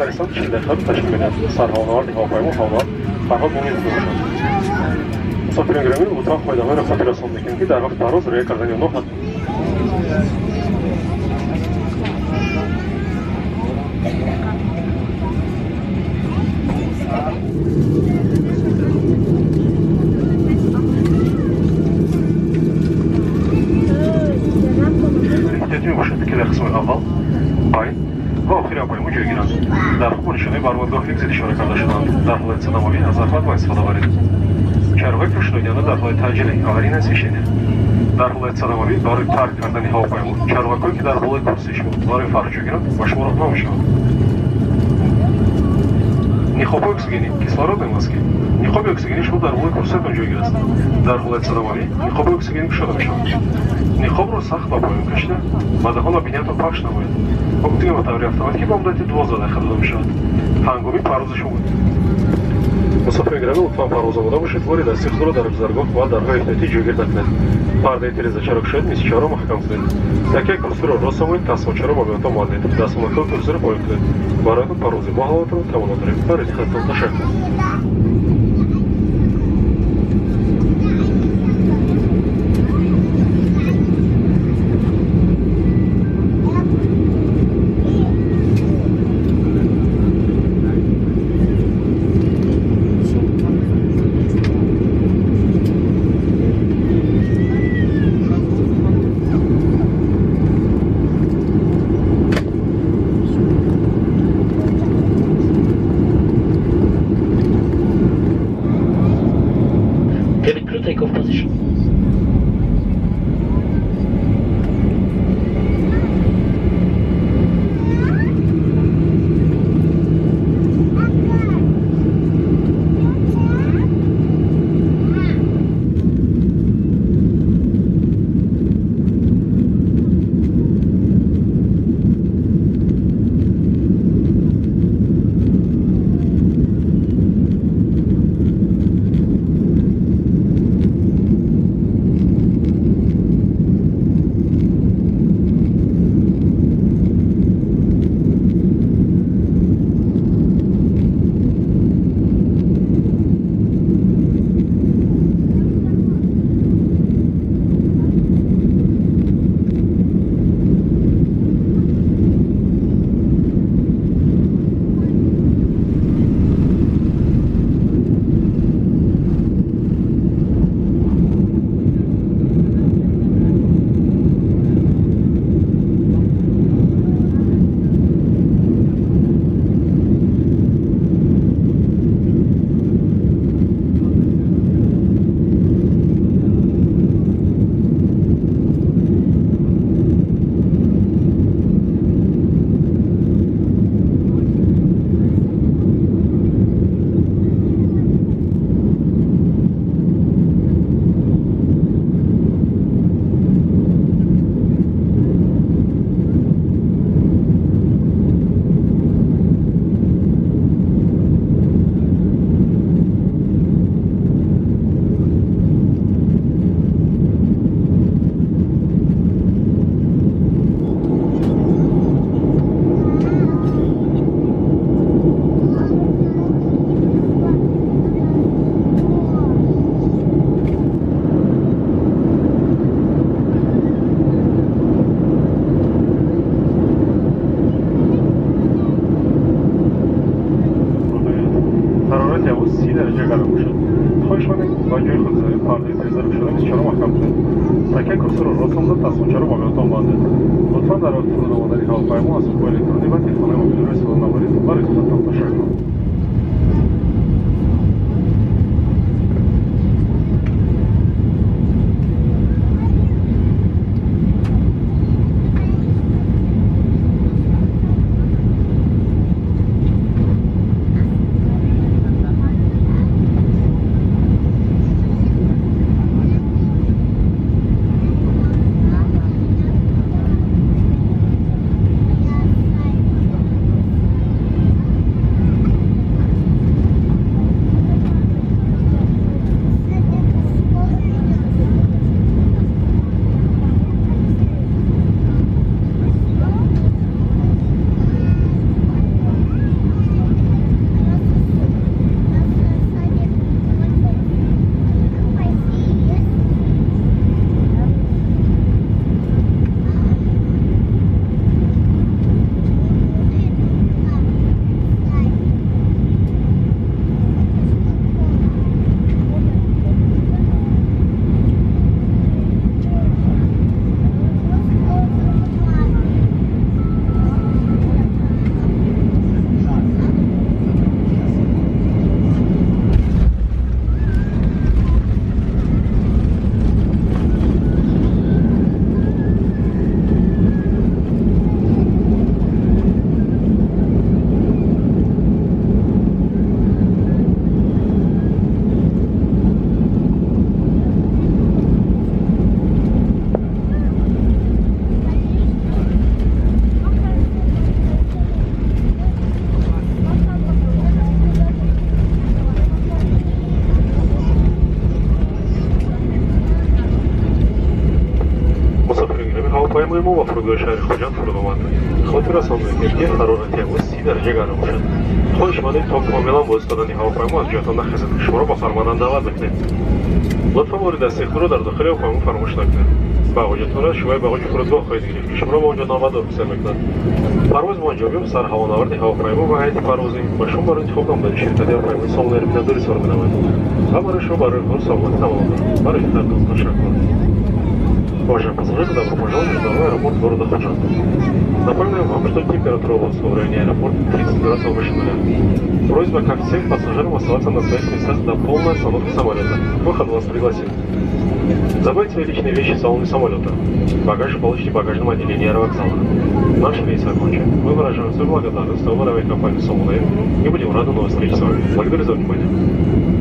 در سال 40 دقیقه تشکیل می‌دهد. سرحال هواپیما هوا فرهاد مومن می‌باشد. مسافرین گرامی اتاق پایداران را خاطر رساند می‌کنیم که در وقت پرواز رعایت کردن آنها حتمی می‌باشد که در قسم اول پایین و آخر هواپیما جای گیرند. در خوب نشانه برآمدگاه یک ضد اشاره کرده شدند. در حالت صدمه‌آوری از زحمت با استفاده برید. چراغ‌های پشت‌نویانه در حالت تعجیل آورین نزدیشید. در حالت صدمه‌آوری برای ترک کردن هواپیما چراغ‌هایی که در حالت پرسش بود برای فرج گیرند با شما راهنما می‌شوند. نیخاب اکسیژنی کислородной маски. نیخاب اکسیژنی شما در حالت کورس‌تان جای گیرد. در حالت صدمه‌آوری نیخاب اکسیژنی گشوده می‌شود. نیخاب را سخت با پایین کشیده و دهان و بینی‌تان پخش نمایید. وقتی متوری автоматики با مدت 12 دقیقه داده می‌شود. هنگامی پرواز شما مسافرین گرامی لطفاً پرواز آماده باشید. وارد دستی خود را در گذرگاه و درهای احتیاطی جوگیر نکنید. پرده تیره‌ای چراغ شاید میز چهار را محکم کنید. تکیه کرسی را راست نمایید. دستمال چهار را با بیانتان مالید. دستمال کرسی را پایین کنید. برایتان پرواز با حالات را تمام داریم. برای دقتتان تشکر. Takeoff position. تکیه کرسی را راست آمدید. دستمال چهار را با بیانتان ببندید. لطفاً در وقت فرود آمدن هواپیما از سوپر الکترونی و تلفن موبیل را استفاده نبرید. برای دقتتان تشکر. ему во фругой шаре худжан фурдоматы. Хотира самнуки харорати у сидер жегара мушад. Хош мали том помилан боз додани ҳавопаймо аз ҷоатон нахезад ки шуморо ба фармонанда бикунед. Лутфан мориди дастихӯро дар дохили ҳавопаймо фаромӯш накунед. бағоҷатонро шӯяи бағоҷи фурудгоҳ хоҳед гирифт ки шуморо ба онҷо номадор бисар мекунад. Парвоз ба онҷо биём сар ҳавонаварди ҳавопаймо ва ҳайати парвозӣ ба шумо барои интихоб намудани ширкати ҳавопаймои сомонии бинадори сор менамояд. Ва барои шумо барои кор саломатӣ тамом мекунад. Барои хидмататон ташаккур. Уважаемые пассажиры, добро пожаловать в международный аэропорт города Ходжанд. Напоминаем вам, что температура воздуха в районе аэропорта 30 градусов выше нуля. Просьба ко всем пассажирам оставаться на своих местах до полной остановки самолета. Выход вас пригласит. Забывайте свои личные вещи в салоне самолета. Багаж получите в багажном отделении аэровокзала. Наш рейс окончен. Мы выражаем свою благодарность авиакомпании «Сомонэйр» и будем рады новой встрече с вами. Благодарю за внимание.